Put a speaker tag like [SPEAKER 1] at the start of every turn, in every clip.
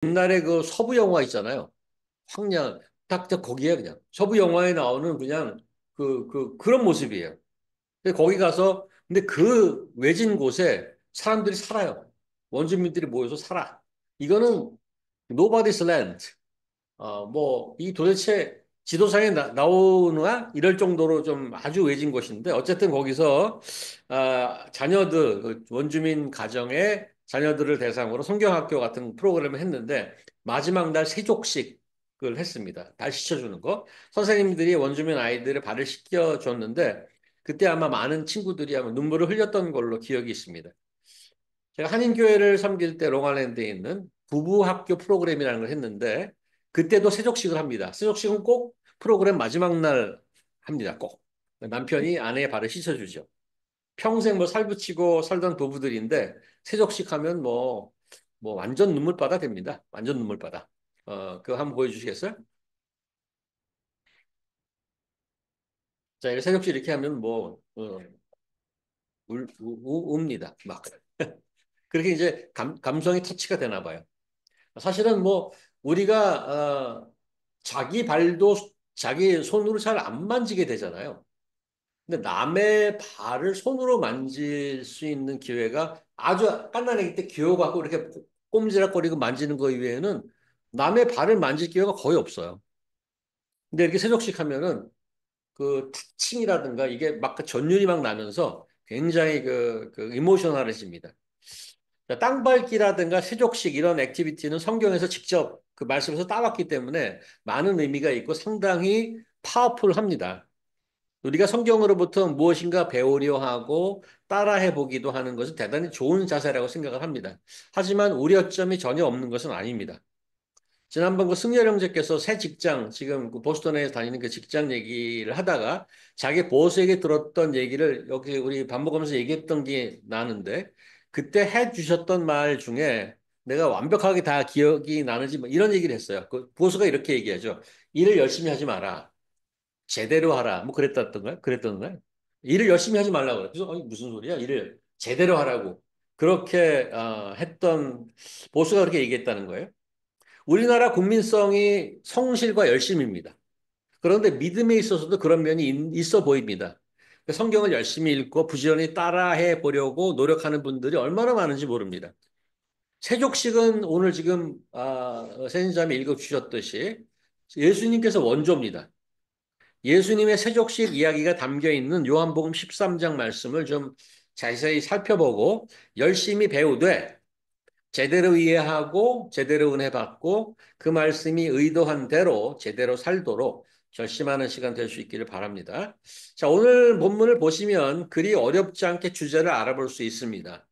[SPEAKER 1] 옛날에 그 서부 영화 있잖아요. 황량, 딱 거기에 그냥. 서부 영화에 나오는 그냥 그런 모습이에요. 근데 거기 가서, 근데 그 외진 곳에 사람들이 살아요. 원주민들이 모여서 살아. 이거는 nobody's land. 이 도대체 지도상에 나오나? 이럴 정도로 좀 아주 외진 곳인데, 어쨌든 거기서, 자녀들, 그 원주민 가정의 자녀들을 대상으로 성경학교 같은 프로그램을 했는데, 마지막 날 세족식을 했습니다. 발 씻어주는 거. 선생님들이 원주민 아이들을 발을 씻겨줬는데, 그때 아마 많은 친구들이 아마 눈물을 흘렸던 걸로 기억이 있습니다. 제가 한인교회를 섬길 때 롱아일랜드에 있는 부부학교 프로그램이라는 걸 했는데 그때도 세족식을 합니다. 세족식은 꼭 프로그램 마지막 날 합니다. 꼭. 남편이 아내의 발을 씻어주죠. 평생 뭐 살붙이고 살던 부부들인데 세족식 하면 뭐 완전 눈물바다 됩니다. 완전 눈물바다. 그거 한번 보여주시겠어요? 자, 이 세족식 이렇게 하면 웁니다. 막. 그렇게 이제 감성이 터치가 되나 봐요. 사실은 뭐 우리가 자기 발도 자기 손으로 잘 안 만지게 되잖아요. 근데 남의 발을 손으로 만질 수 있는 기회가 아주 갓난아기 때 귀여워갖고 이렇게 꼼지락거리고 만지는 거 이외에는 남의 발을 만질 기회가 거의 없어요. 근데 이렇게 세족식 하면은 그 타칭이라든가 이게 막 그 전율이 막 나면서 굉장히 그 이모셔널해집니다. 땅 밟기라든가 세족식 이런 액티비티는 성경에서 직접 그 말씀에서 따왔기 때문에 많은 의미가 있고 상당히 파워풀합니다. 우리가 성경으로부터 무엇인가 배우려 하고 따라해 보기도 하는 것은 대단히 좋은 자세라고 생각을 합니다. 하지만 우려점이 전혀 없는 것은 아닙니다. 지난번 그 승열 형제께서 새 직장, 지금 그 보스턴에 다니는 그 직장 얘기를 하다가 자기 보스에게 들었던 얘기를 여기 우리 밥 먹으면서 얘기했던 게 나는데 그때 해 주셨던 말 중에 내가 완벽하게 다 기억이 나는지 뭐 이런 얘기를 했어요. 그 보스가 이렇게 얘기하죠. 일을 열심히 하지 마라. 제대로 하라. 뭐 그랬던가요? 그랬던가요? 일을 열심히 하지 말라고 그래. 그래서 무슨 소리야? 일을 제대로 하라고. 그렇게 했던 보스가 그렇게 얘기했다는 거예요. 우리나라 국민성이 성실과 열심입니다. 그런데 믿음에 있어서도 그런 면이 있어 보입니다. 성경을 열심히 읽고 부지런히 따라해 보려고 노력하는 분들이 얼마나 많은지 모릅니다. 세족식은 오늘 지금 세인자매 읽어주셨듯이 예수님께서 원조입니다. 예수님의 세족식 이야기가 담겨 있는 요한복음 13장 말씀을 좀 자세히 살펴보고 열심히 배우되 제대로 이해하고 제대로 은혜 받고 그 말씀이 의도한 대로 제대로 살도록 결심하는 시간 될 수 있기를 바랍니다. 자, 오늘 본문을 보시면 그리 어렵지 않게 주제를 알아볼 수 있습니다.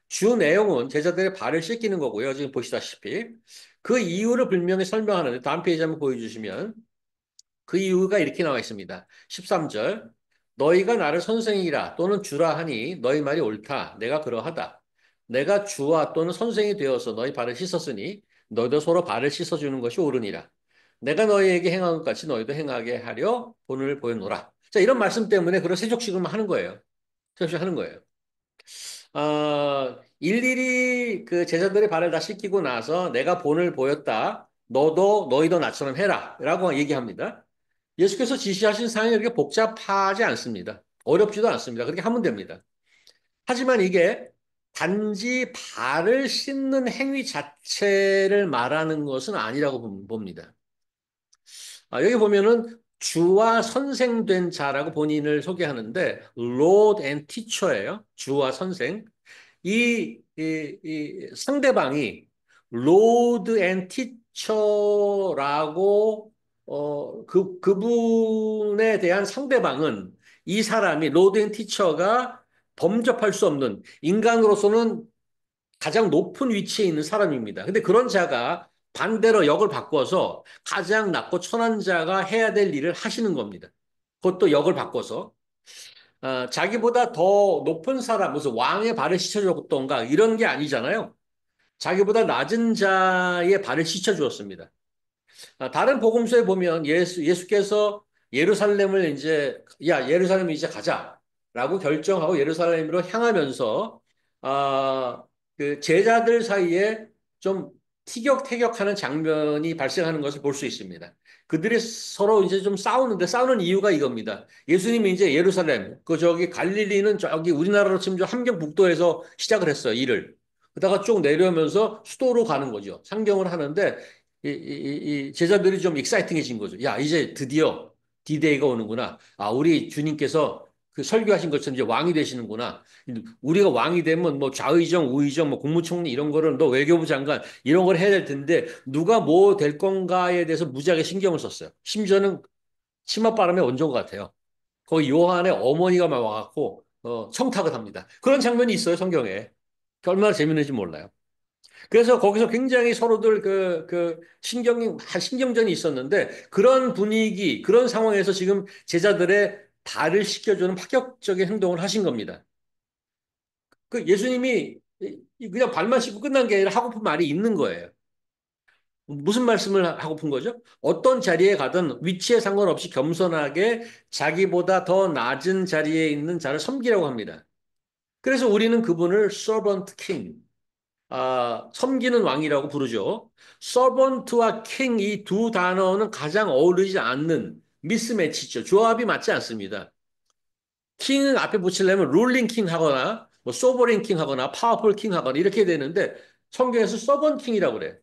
[SPEAKER 1] 주 내용은 제자들의 발을 씻기는 거고요. 지금 보시다시피 그 이유를 분명히 설명하는데 다음 페이지 한번 보여주시면 그 이유가 이렇게 나와 있습니다. 13절 너희가 나를 선생이라 또는 주라 하니 너희 말이 옳다. 내가 그러하다. 내가 주와 또는 선생이 되어서 너희 발을 씻었으니 너희도 서로 발을 씻어주는 것이 옳으니라. 내가 너희에게 행한 것 같이 너희도 행하게 하려 본을 보여노라. 자, 이런 말씀 때문에 그런 세족식을 하는 거예요. 세족식 하는 거예요. 일일이 그 제자들의 발을 다 씻기고 나서 내가 본을 보였다. 너희도 나처럼 해라. 라고 얘기합니다. 예수께서 지시하신 사항이 그렇게 복잡하지 않습니다. 어렵지도 않습니다. 그렇게 하면 됩니다. 하지만 이게 단지 발을 씻는 행위 자체를 말하는 것은 아니라고 봅니다. 여기 보면은 주와 선생 된 자라고 본인을 소개하는데 Lord and Teacher예요. 주와 선생. 이 상대방이 로드 앤 티처라고 그분에 대한 상대방은 이 사람이 로드 앤 티처가 범접할 수 없는 인간으로서는 가장 높은 위치에 있는 사람입니다. 근데 그런 자가 반대로 역을 바꿔서 가장 낮고 천한 자가 해야 될 일을 하시는 겁니다. 그것도 역을 바꿔서. 자기보다 더 높은 사람, 무슨 왕의 발을 씻어줬던가 이런 게 아니잖아요. 자기보다 낮은 자의 발을 씻어주었습니다. 다른 복음서에 보면 예수께서 예루살렘을 이제, 야, 예루살렘 이제 가자라고 결정하고 예루살렘으로 향하면서, 그 제자들 사이에 좀 티격태격하는 장면이 발생하는 것을 볼 수 있습니다. 그들이 서로 이제 좀 싸우는데 싸우는 이유가 이겁니다. 예수님이 이제 예루살렘, 그 저기 갈릴리는 저기 우리나라로 치면 저 함경북도에서 시작을 했어요, 일을. 그러다가 쭉 내려오면서 수도로 가는 거죠. 상경을 하는데 이 제자들이 좀 익사이팅해진 거죠. 야, 이제 드디어 디데이가 오는구나. 아, 우리 주님께서 그 설교하신 것처럼 이제 왕이 되시는구나. 우리가 왕이 되면 뭐 좌의정, 우의정, 뭐 국무총리 이런 거를 너 외교부 장관 이런 걸 해야 될 텐데 누가 뭐 될 건가에 대해서 무지하게 신경을 썼어요. 심지어는 치맛바람에 얹은 것 같아요. 거기 요한의 어머니가 막 와갖고 청탁을 합니다. 그런 장면이 있어요, 성경에. 얼마나 재밌는지 몰라요. 그래서 거기서 굉장히 서로들 신경전이 있었는데 그런 분위기, 그런 상황에서 지금 제자들의 발을 씻겨주는 파격적인 행동을 하신 겁니다. 그 예수님이 그냥 발만 씻고 끝난 게 아니라 하고픈 말이 있는 거예요. 무슨 말씀을 하고픈 거죠? 어떤 자리에 가든 위치에 상관없이 겸손하게 자기보다 더 낮은 자리에 있는 자를 섬기라고 합니다. 그래서 우리는 그분을 servant king, 섬기는 왕이라고 부르죠. 서번트와 king 이 두 단어는 가장 어울리지 않는 미스매치죠. 조합이 맞지 않습니다. 킹은 앞에 붙이려면 룰링 킹 하거나 뭐 소버린 킹 하거나 파워풀 킹 하거나 이렇게 되는데 성경에서 서번 킹이라고 그래.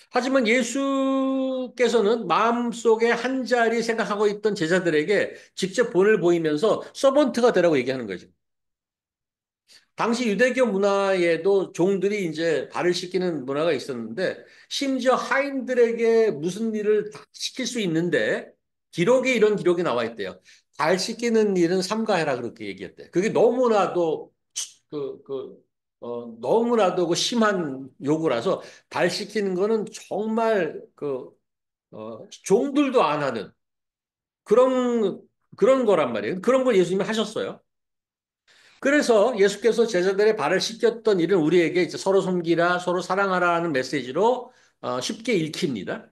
[SPEAKER 1] 하지만 예수께서는 마음속에 한 자리 생각하고 있던 제자들에게 직접 본을 보이면서 서번트가 되라고 얘기하는 거죠. 당시 유대교 문화에도 종들이 이제 발을 씻기는 문화가 있었는데 심지어 하인들에게 무슨 일을 다 시킬 수 있는데 기록에 이런 기록이 나와 있대요. 발 씻기는 일은 삼가해라 그렇게 얘기했대. 그게 너무나도 너무나도 그 심한 요구라서 발 씻기는 거는 정말 종들도 안 하는 그런 그런 거란 말이에요. 그런 걸 예수님이 하셨어요. 그래서 예수께서 제자들의 발을 씻겼던 일은 우리에게 이제 서로 섬기라, 서로 사랑하라는 메시지로 쉽게 읽힙니다.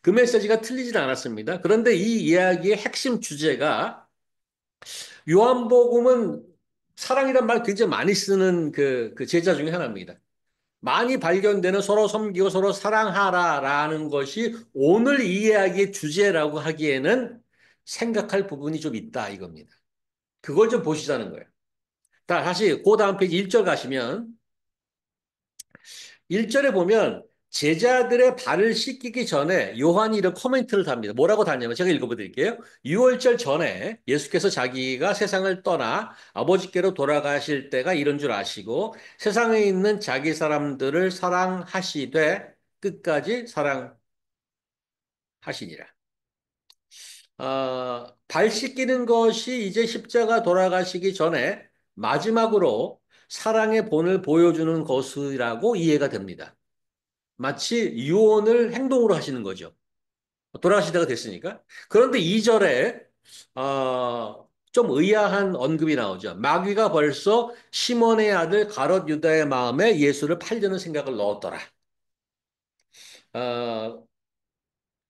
[SPEAKER 1] 그 메시지가 틀리진 않았습니다. 그런데 이 이야기의 핵심 주제가 요한복음은 사랑이란 말 굉장히 많이 쓰는 그 제자 중에 하나입니다. 많이 발견되는 서로 섬기고 서로 사랑하라라는 것이 오늘 이 이야기의 주제라고 하기에는 생각할 부분이 좀 있다 이겁니다. 그걸 좀 보시자는 거예요. 다시 그 다음 페이지 1절 가시면 1절에 보면 제자들의 발을 씻기기 전에 요한이 이런 코멘트를 답니다. 뭐라고 답냐면 제가 읽어드릴게요. 6월절 전에 예수께서 자기가 세상을 떠나 아버지께로 돌아가실 때가 이런 줄 아시고 세상에 있는 자기 사람들을 사랑하시되 끝까지 사랑하시니라. 발 씻기는 것이 이제 십자가 돌아가시기 전에 마지막으로 사랑의 본을 보여주는 것이라고 이해가 됩니다. 마치 유언을 행동으로 하시는 거죠. 돌아가실 때가 됐으니까. 그런데 2절에 좀 의아한 언급이 나오죠. 마귀가 벌써 시몬의 아들 가롯 유다의 마음에 예수를 팔려는 생각을 넣었더라. 어,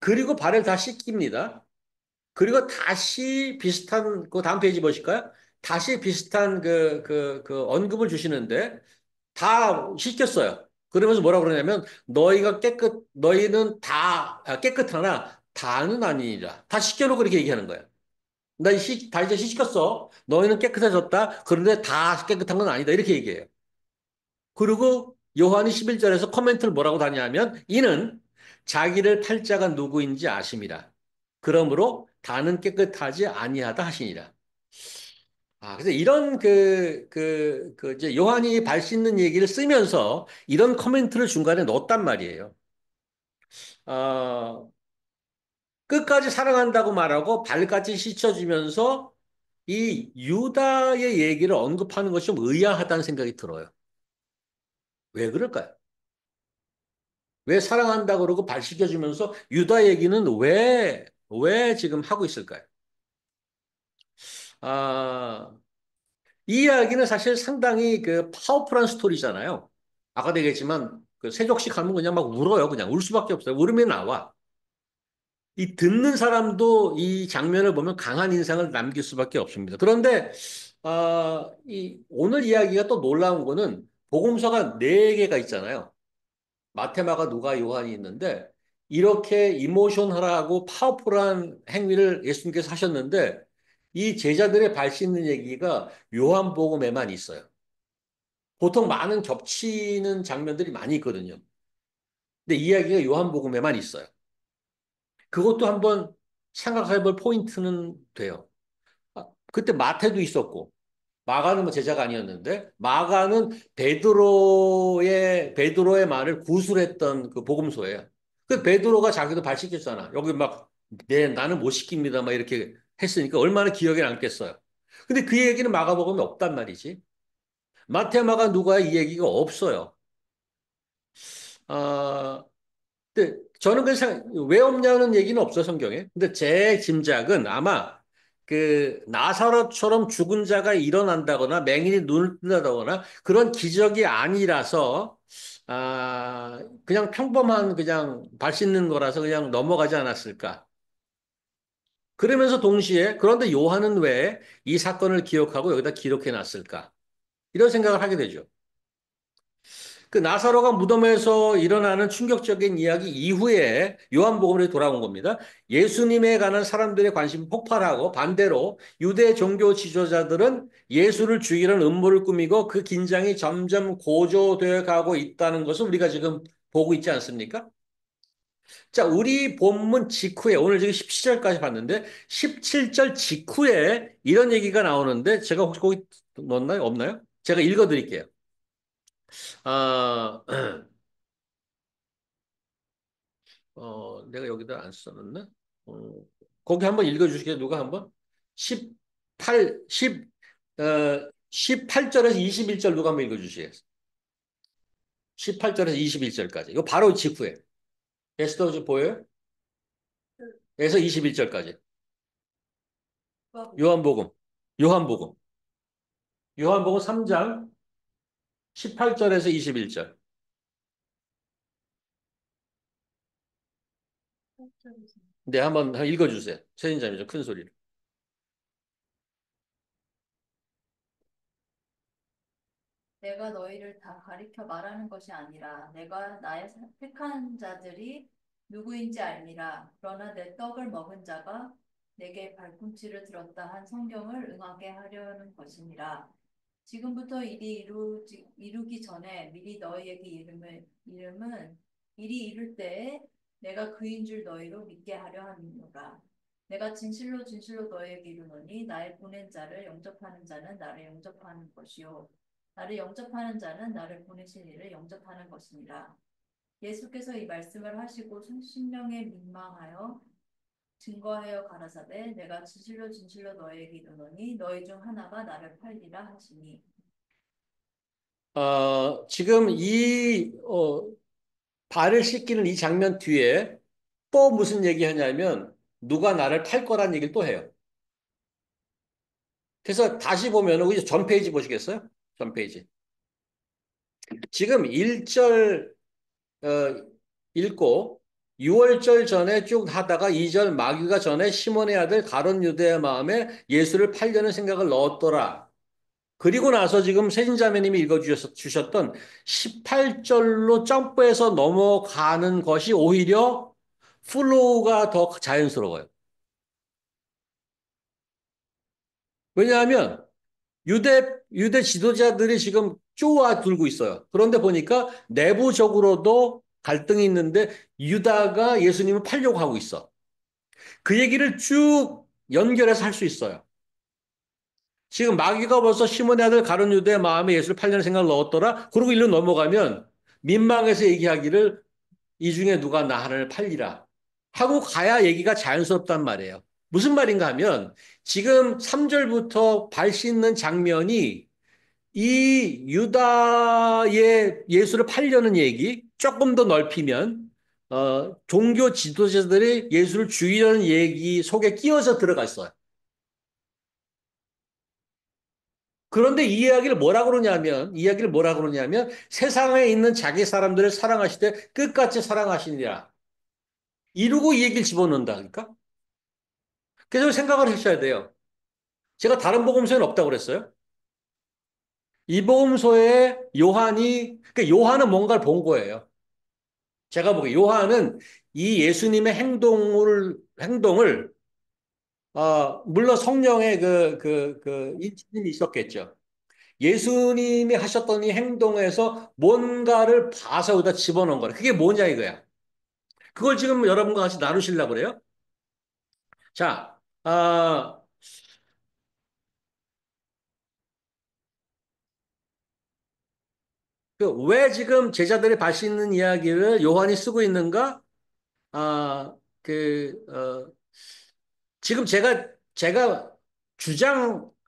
[SPEAKER 1] 그리고 발을 다 씻깁니다. 그리고 다시 비슷한 그 다음 페이지 보실까요? 다시 비슷한 그 언급을 주시는데 다 시켰어요. 그러면서 뭐라 그러냐면 너희는 다 깨끗하나 다는 아니니라. 다 시켜놓고 그렇게 얘기하는 거예요. 다 이제 시켰어. 너희는 깨끗해졌다. 그런데 다 깨끗한 건 아니다. 이렇게 얘기해요. 그리고 요한이 11절에서 코멘트를 뭐라고 다냐면 이는 자기를 팔 자가 누구인지 아심이라. 그러므로 다는 깨끗하지 아니하다 하시니라. 그래서 이런 이제 요한이 발 씻는 얘기를 쓰면서 이런 코멘트를 중간에 넣었단 말이에요. 어, 끝까지 사랑한다고 말하고 발까지 씻어주면서 이 유다의 얘기를 언급하는 것이 좀 의아하다는 생각이 들어요. 왜 그럴까요? 왜 사랑한다고 그러고 발 씻겨주면서 유다 얘기는 왜 지금 하고 있을까요? 아, 이 이야기는 사실 상당히 그 파워풀한 스토리잖아요. 아까 얘기했지만 그 세족식 하면 그냥 막 울어요. 그냥 울 수밖에 없어요. 울음이 나와. 이 듣는 사람도 이 장면을 보면 강한 인상을 남길 수밖에 없습니다. 그런데 이 오늘 이야기가 또 놀라운 거는 복음서가 네 개가 있잖아요. 마테마가 누가 요한이 있는데 이렇게 이모셔널하고 파워풀한 행위를 예수님께서 하셨는데 이 제자들의 발씻는 얘기가 요한복음에만 있어요. 보통 많은 겹치는 장면들이 많이 있거든요. 근데 이야기가 요한복음에만 있어요. 그것도 한번 생각해 볼 포인트는 돼요. 그때 마태도 있었고 마가는 뭐 제자가 아니었는데 마가는 베드로의 말을 구술했던 그 복음서예요. 그 베드로가 자기도 발 씻겼잖아. 여기 막 나는 못 시킵니다. 막 이렇게 했으니까 얼마나 기억에 남겠어요. 근데 그 얘기는 마가복음에 없단 말이지. 마태, 마가, 누가 이 얘기가 없어요. 아, 근데 저는 왜 없냐는 얘기는 없어요, 성경에. 근데 제 짐작은 아마 그 나사로처럼 죽은 자가 일어난다거나 맹인이 눈을 뜬다거나 그런 기적이 아니라서 그냥 평범한 그냥 발 씻는 거라서 그냥 넘어가지 않았을까. 그러면서 동시에 그런데 요한은 왜 이 사건을 기억하고 여기다 기록해 놨을까? 이런 생각을 하게 되죠. 그 나사로가 무덤에서 일어나는 충격적인 이야기 이후에 요한복음으로 돌아온 겁니다. 예수님에 관한 사람들의 관심이 폭발하고 반대로 유대 종교 지도자들은 예수를 죽이려는 음모를 꾸미고 그 긴장이 점점 고조되어 가고 있다는 것을 우리가 지금 보고 있지 않습니까? 자, 우리 본문 직후에 오늘 지금 17절까지 봤는데 17절 직후에 이런 얘기가 나오는데 제가 혹시 거기 넣었나요? 없나요? 제가 읽어 드릴게요. 아, 내가 여기다 안 써놨나? 어, 거기 한번 읽어주시겠어요? 누가 한번? 18, 10, 18절에서 21절 누가 한번 읽어주시겠어요? 18절에서 21절까지. 이거 바로 직후에. 에스더 지 보여요? 에서 21절까지. 요한복음. 요한복음. 요한복음 3장 18절에서 21절. 네, 한번 읽어주세요. 세진자매좀 큰 소리로.
[SPEAKER 2] 내가 너희를 다 가리켜 말하는 것이 아니라 내가 나의 택한 자들이 누구인지 알미라. 그러나 내 떡을 먹은 자가 내게 발꿈치를 들었다 한 성경을 응하게 하려는 것이니라. 지금부터 이루기 전에 미리 너희에게 이름은 일이 이룰 때에 내가 그인 줄 너희로 믿게 하려 함이노라. 내가 진실로 진실로 너희에게 이르노니 나의 보낸 자를 영접하는 자는 나를 영접하는 것이요 나를 영접하는 자는 나를 보내신 이를 영접하는 것이니라. 예수께서 이 말씀을 하시고 신명에 민망하여 증거하여 가라사대 내가 진실로 진실로 너희에게 이르노니 너희 중 하나가 나를 팔리라 하시니.
[SPEAKER 1] 지금 발을 씻기는 이 장면 뒤에 또 무슨 얘기 하냐면 누가 나를 팔 거란 얘기를 또 해요. 그래서 다시 보면 여기 전 페이지 보시겠어요? 전 페이지. 지금 1절 어, 읽고 6월절 전에 쭉 하다가 2절 마귀가 전에 시몬의 아들 가룟 유대의 마음에 예수를 팔려는 생각을 넣었더라. 그리고 나서 지금 세진자매님이 읽어주셨던 18절로 점프해서 넘어가는 것이 오히려 플로우가 더 자연스러워요. 왜냐하면 유대 지도자들이 지금 쪼아들고 있어요. 그런데 보니까 내부적으로도 갈등이 있는데 유다가 예수님을 팔려고 하고 있어. 그 얘기를 쭉 연결해서 할 수 있어요. 지금 마귀가 벌써 시몬의 아들 가룟 유대의 마음에 예수를 팔려는 생각을 넣었더라. 그리고 일로 넘어가면 민망해서 얘기하기를 이 중에 누가 나를 팔리라 하고 가야 얘기가 자연스럽단 말이에요. 무슨 말인가 하면 지금 3절부터 발 씻는 장면이 이 유다의 예수를 팔려는 얘기 조금 더 넓히면 종교 지도자들이 예수를 죽이려는 얘기 속에 끼어서 들어가 있어요. 그런데 이야기를 뭐라 그러냐면 세상에 있는 자기 사람들을 사랑하시되 끝까지 사랑하시니라. 이루고 이 얘기를 집어넣는다. 그러니까. 그래서 생각을 하셔야 돼요. 제가 다른 복음서에는 없다고 그랬어요. 이 복음서에 그러니까 요한은 뭔가를 본 거예요. 제가 보기에 요한은 이 예수님의 행동을, 물론 성령의 인치는 있었겠죠. 예수님이 하셨던 이 행동에서 뭔가를 봐서 여기다 집어넣은 거라. 그게 뭐냐 이거야. 그걸 지금 여러분과 같이 나누시려고 그래요. 자, 왜 지금 제자들이 발 씻는 이야기를 요한이 쓰고 있는가? 아, 그, 어, 지금 제가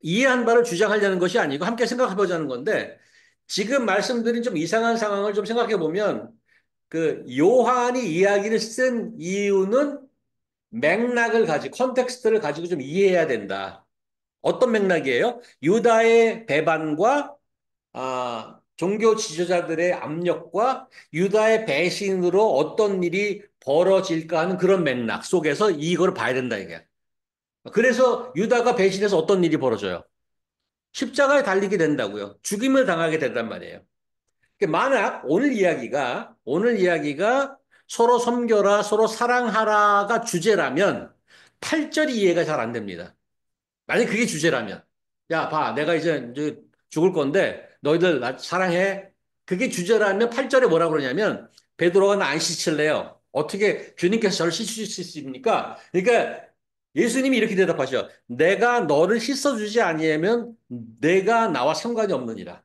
[SPEAKER 1] 이해한 바를 주장하려는 것이 아니고 함께 생각해 보자는 건데, 지금 말씀드린 좀 이상한 상황을 좀 생각해 보면, 요한이 이야기를 쓴 이유는 컨텍스트를 가지고 좀 이해해야 된다. 어떤 맥락이에요? 유다의 배반과 종교 지도자들의 압력과 유다의 배신으로 어떤 일이 벌어질까 하는 그런 맥락 속에서 이걸 봐야 된다, 이게. 그래서 유다가 배신해서 어떤 일이 벌어져요? 십자가에 달리게 된다고요. 죽임을 당하게 된단 말이에요. 만약 오늘 이야기가 서로 섬겨라, 서로 사랑하라가 주제라면 8절이 이해가 잘 안 됩니다. 만약 그게 주제라면. 야, 봐. 내가 이제 죽을 건데 너희들 나 사랑해. 그게 주제라면 8절에 뭐라 그러냐면 베드로가 나 안 씻을래요. 어떻게 주님께서 저를 씻을 수 있습니까? 그러니까 예수님이 이렇게 대답하셔. 내가 너를 씻어주지 아니하면 내가 나와 상관이 없느니라.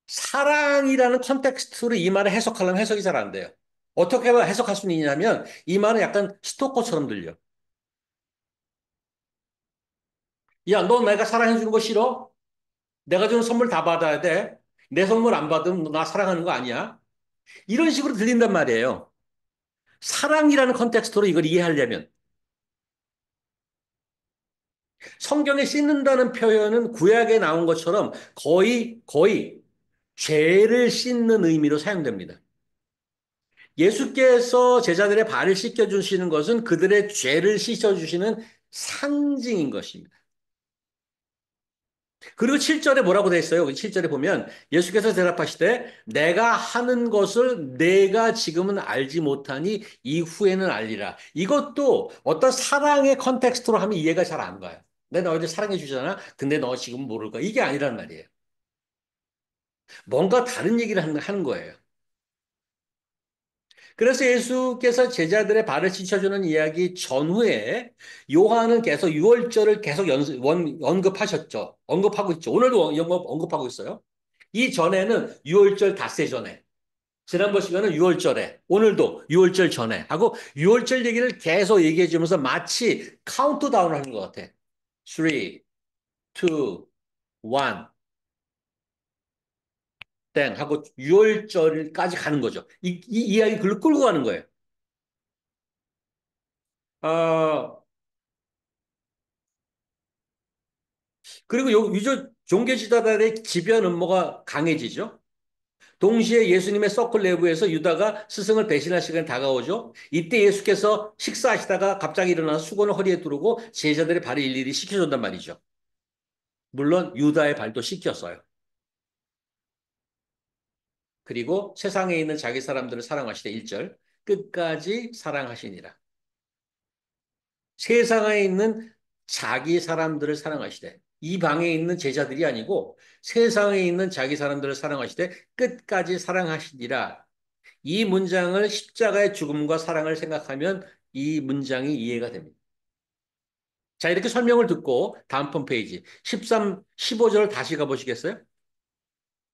[SPEAKER 1] 사랑이라는 컨텍스트로 이 말을 해석하려면 해석이 잘 안 돼요. 어떻게 해석할 수 있냐면 이 말은 약간 스토커처럼 들려. 야, 너 내가 사랑해 주는 거 싫어? 내가 주는 선물 다 받아야 돼. 내 선물 안 받으면 너 나 사랑하는 거 아니야? 이런 식으로 들린단 말이에요. 사랑이라는 컨텍스트로 이걸 이해하려면 성경에 씻는다는 표현은 구약에 나온 것처럼 거의 죄를 씻는 의미로 사용됩니다. 예수께서 제자들의 발을 씻겨주시는 것은 그들의 죄를 씻어주시는 상징인 것입니다. 그리고 7절에 뭐라고 돼 있어요? 7절에 보면 예수께서 대답하시되 내가 하는 것을 내가 지금은 알지 못하니 이후에는 알리라. 이것도 어떤 사랑의 컨텍스트로 하면 이해가 잘 안 가요. 내가 너희들 사랑해 주잖아. 근데 너 지금 모를 거야. 이게 아니란 말이에요. 뭔가 다른 얘기를 하는 거예요. 그래서 예수께서 제자들의 발을 씻어주는 이야기 전후에 요한은 계속 유월절을 계속 언급하셨죠. 언급하고 있죠. 오늘도 언급하고 있어요. 이 전에는 유월절 닷새 전에, 지난번 시간은 유월절에, 오늘도 유월절 전에 하고 유월절 얘기를 계속 얘기해 주면서 마치 카운트다운을 하는 것 같아. 3, 2, 1, 땡 하고 유월절까지 가는 거죠. 이 이야기 글로 끌고 가는 거예요. 어, 그리고 유저 종교 지도자들의 지변 음모가 강해지죠. 동시에 예수님의 서클 내부에서 유다가 스승을 배신할 시간이 다가오죠. 이때 예수께서 식사하시다가 갑자기 일어나서 수건을 허리에 두르고 제자들의 발을 일일이 씻겨준단 말이죠. 물론 유다의 발도 씻겼어요. 그리고 세상에 있는 자기 사람들을 사랑하시되 1절 끝까지 사랑하시니라. 세상에 있는 자기 사람들을 사랑하시되 이 방에 있는 제자들이 아니고 세상에 있는 자기 사람들을 사랑하시되 끝까지 사랑하시니라. 이 문장을 십자가의 죽음과 사랑을 생각하면 이 문장이 이해가 됩니다. 자, 이렇게 설명을 듣고 다음 편 페이지 15절 다시 가보시겠어요?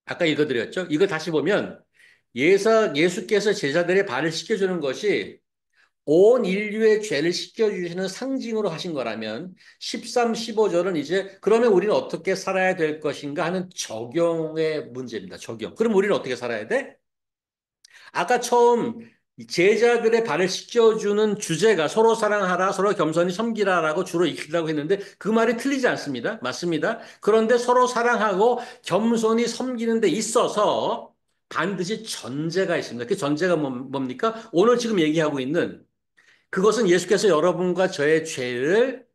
[SPEAKER 1] 아까 읽어드렸죠? 이거 다시 보면 예수께서 제자들의 발을 씻겨주는 것이 온 인류의 죄를 씻겨주시는 상징으로 하신 거라면 13, 15절은 이제 그러면 우리는 어떻게 살아야 될 것인가 하는 적용의 문제입니다. 적용. 그럼 우리는 어떻게 살아야 돼? 아까 처음 제자들의 발을 씻겨주는 주제가 서로 사랑하라, 서로 겸손히 섬기라라고 주로 익히라고 했는데 그 말이 틀리지 않습니다. 맞습니다. 그런데 서로 사랑하고 겸손히 섬기는 데 있어서 반드시 전제가 있습니다. 그 전제가 뭡니까? 오늘 지금 얘기하고 있는 그것은 예수께서 여러분과 저의 죄를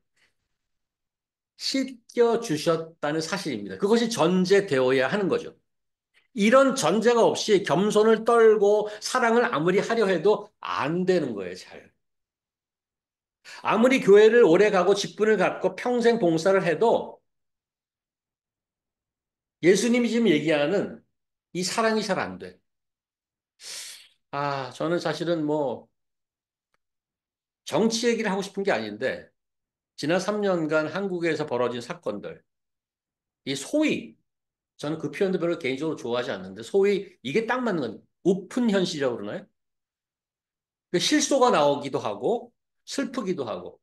[SPEAKER 1] 씻겨 주셨다는 사실입니다. 그것이 전제되어야 하는 거죠. 이런 전제가 없이 겸손을 떨고 사랑을 아무리 하려 해도 안 되는 거예요, 잘. 아무리 교회를 오래 가고 직분을 갖고 평생 봉사를 해도 예수님이 지금 얘기하는 이 사랑이 잘 안 돼. 아, 저는 사실은 뭐 정치 얘기를 하고 싶은 게 아닌데 지난 3년간 한국에서 벌어진 사건들, 이 소위 저는 그 표현도 별로 개인적으로 좋아하지 않는데 소위 이게 딱 맞는 건 오픈 현실이라고 그러나요? 그 실소가 나오기도 하고 슬프기도 하고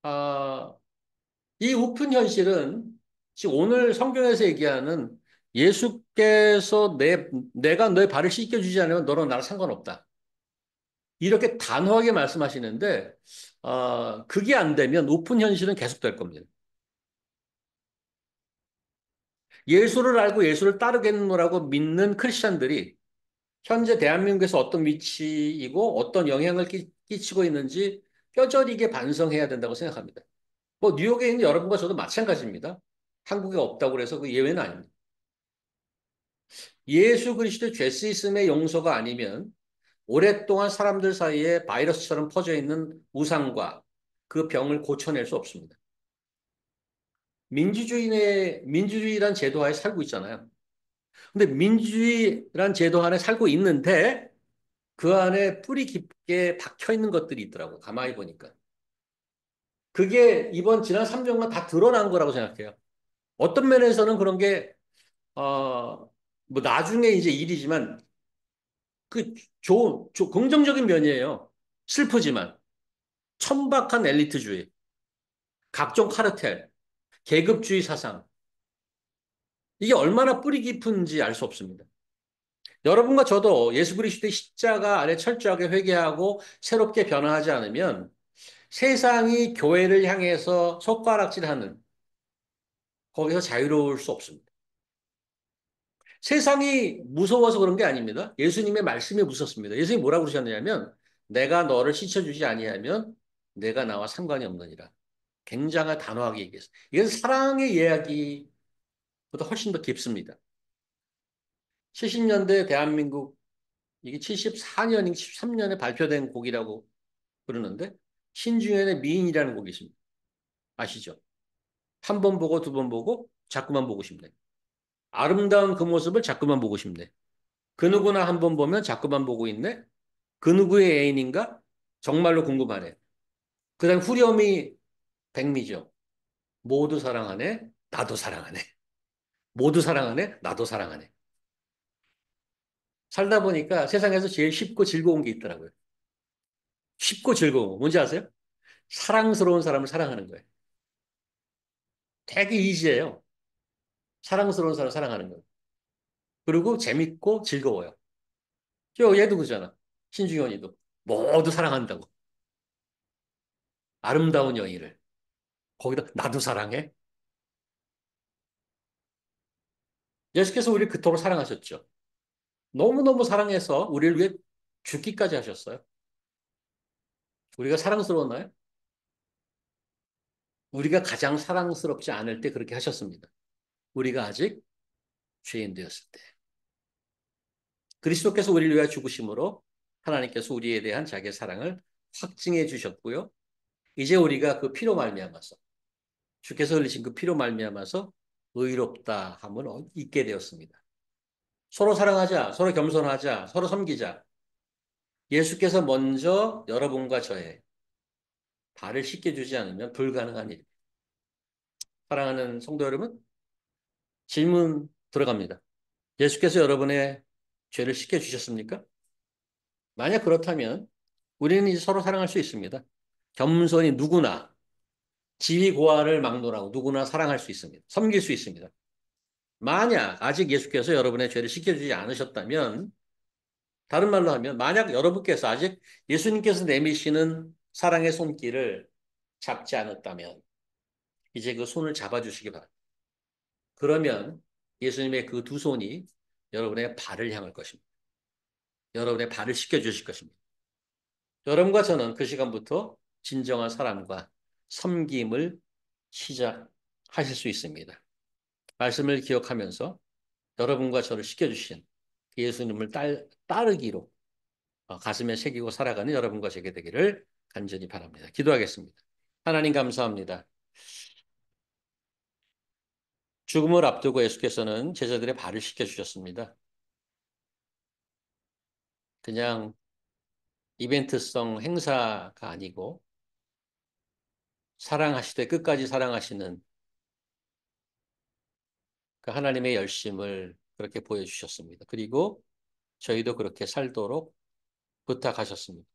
[SPEAKER 1] 아, 이 오픈 현실은 지금 오늘 성경에서 얘기하는 예수께서 내가 너의 발을 씻겨주지 않으면 너랑 나랑 상관없다. 이렇게 단호하게 말씀하시는데 그게 안 되면 오픈 현실은 계속될 겁니다. 예수를 알고 예수를 따르겠노라고 믿는 크리스천들이 현재 대한민국에서 어떤 위치이고 어떤 영향을 끼치고 있는지 뼈저리게 반성해야 된다고 생각합니다. 뭐 뉴욕에 있는 여러분과 저도 마찬가지입니다. 한국에 없다고 그래서 그 예외는 아닙니다. 예수 그리스도의 죄 쓰임의 용서가 아니면 오랫동안 사람들 사이에 바이러스처럼 퍼져 있는 우상과 그 병을 고쳐낼 수 없습니다. 민주주의란 제도 하에 살고 있잖아요. 근데 민주주의란 제도 안에 살고 있는데 그 안에 뿌리 깊게 박혀 있는 것들이 있더라고. 가만히 보니까. 그게 이번 지난 3년간 다 드러난 거라고 생각해요. 어떤 면에서는 그런 게, 뭐 나중에 이제 일이지만 그 긍정적인 면이에요. 슬프지만. 천박한 엘리트주의, 각종 카르텔, 계급주의 사상. 이게 얼마나 뿌리 깊은지 알 수 없습니다. 여러분과 저도 예수 그리스도의 십자가 안에 철저하게 회개하고 새롭게 변화하지 않으면 세상이 교회를 향해서 손가락질하는 거기서 자유로울 수 없습니다. 세상이 무서워서 그런 게 아닙니다. 예수님의 말씀이 무섭습니다. 예수님이 뭐라고 그러셨느냐면 내가 너를 씻어주지 아니하면 내가 나와 상관이 없느니라. 굉장히 단호하게 얘기했어요. 이건 사랑의 이야기보다 훨씬 더 깊습니다. 70년대 대한민국 이게 74년인가 73년에 발표된 곡이라고 그러는데 신중현의 미인이라는 곡이 있습니다. 아시죠? 한 번 보고 두 번 보고 자꾸만 보고 싶네. 아름다운 그 모습을 자꾸만 보고 싶네. 그 누구나 한 번 보면 자꾸만 보고 있네. 그 누구의 애인인가? 정말로 궁금하네. 그다음 후렴이 백미죠. 모두 사랑하네. 나도 사랑하네. 모두 사랑하네. 나도 사랑하네. 살다 보니까 세상에서 제일 쉽고 즐거운 게 있더라고요. 쉽고 즐거운 거. 뭔지 아세요? 사랑스러운 사람을 사랑하는 거예요. 되게 이지예요. 사랑스러운 사람을 사랑하는 거예요. 그리고 재밌고 즐거워요. 얘도 그잖아. 신중현이도. 모두 사랑한다고. 아름다운 여인을. 거기다 나도 사랑해. 예수께서 우리를 그토록 사랑하셨죠. 너무너무 사랑해서 우리를 위해 죽기까지 하셨어요. 우리가 사랑스러웠나요? 우리가 가장 사랑스럽지 않을 때 그렇게 하셨습니다. 우리가 아직 죄인 되었을 때. 그리스도께서 우리를 위해 죽으심으로 하나님께서 우리에 대한 자기의 사랑을 확증해 주셨고요. 이제 우리가 그 피로 말미암아서 주께서 흘리신 그 피로 말미암아서 의롭다 함을 잊게 되었습니다. 서로 사랑하자, 서로 겸손하자, 서로 섬기자. 예수께서 먼저 여러분과 저의 발을 씻겨주지 않으면 불가능한 일. 사랑하는 성도 여러분, 질문 들어갑니다. 예수께서 여러분의 죄를 씻겨주셨습니까? 만약 그렇다면 우리는 이제 서로 사랑할 수 있습니다. 겸손히 누구나 지위 고하를 막론하고 누구나 사랑할 수 있습니다. 섬길 수 있습니다. 만약 아직 예수께서 여러분의 죄를 씻겨주지 않으셨다면 다른 말로 하면 만약 여러분께서 아직 예수님께서 내미시는 사랑의 손길을 잡지 않았다면 이제 그 손을 잡아주시기 바랍니다. 그러면 예수님의 그 두 손이 여러분의 발을 향할 것입니다. 여러분의 발을 씻겨주실 것입니다. 여러분과 저는 그 시간부터 진정한 사랑과 섬김을 시작하실 수 있습니다. 말씀을 기억하면서 여러분과 저를 시켜주신 그 예수님을 따르기로 가슴에 새기고 살아가는 여러분과 제게 되기를 간절히 바랍니다. 기도하겠습니다. 하나님 감사합니다. 죽음을 앞두고 예수께서는 제자들의 발을 씻겨주셨습니다. 그냥 이벤트성 행사가 아니고 사랑하시되 끝까지 사랑하시는 그 하나님의 열심을 그렇게 보여주셨습니다. 그리고 저희도 그렇게 살도록 부탁하셨습니다.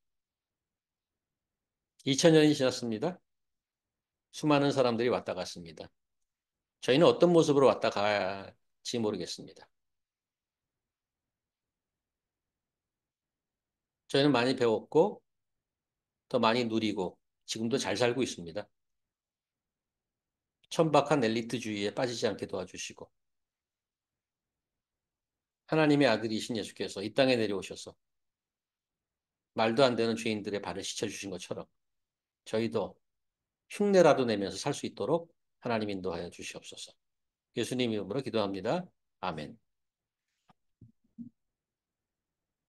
[SPEAKER 1] 2000년이 지났습니다. 수많은 사람들이 왔다 갔습니다. 저희는 어떤 모습으로 왔다 갈지 모르겠습니다. 저희는 많이 배웠고 더 많이 누리고 지금도 잘 살고 있습니다. 천박한 엘리트주의에 빠지지 않게 도와주시고 하나님의 아들이신 예수께서 이 땅에 내려오셔서 말도 안 되는 죄인들의 발을 씻어주신 것처럼 저희도 흉내라도 내면서 살 수 있도록 하나님 인도하여 주시옵소서. 예수님 이름으로 기도합니다. 아멘.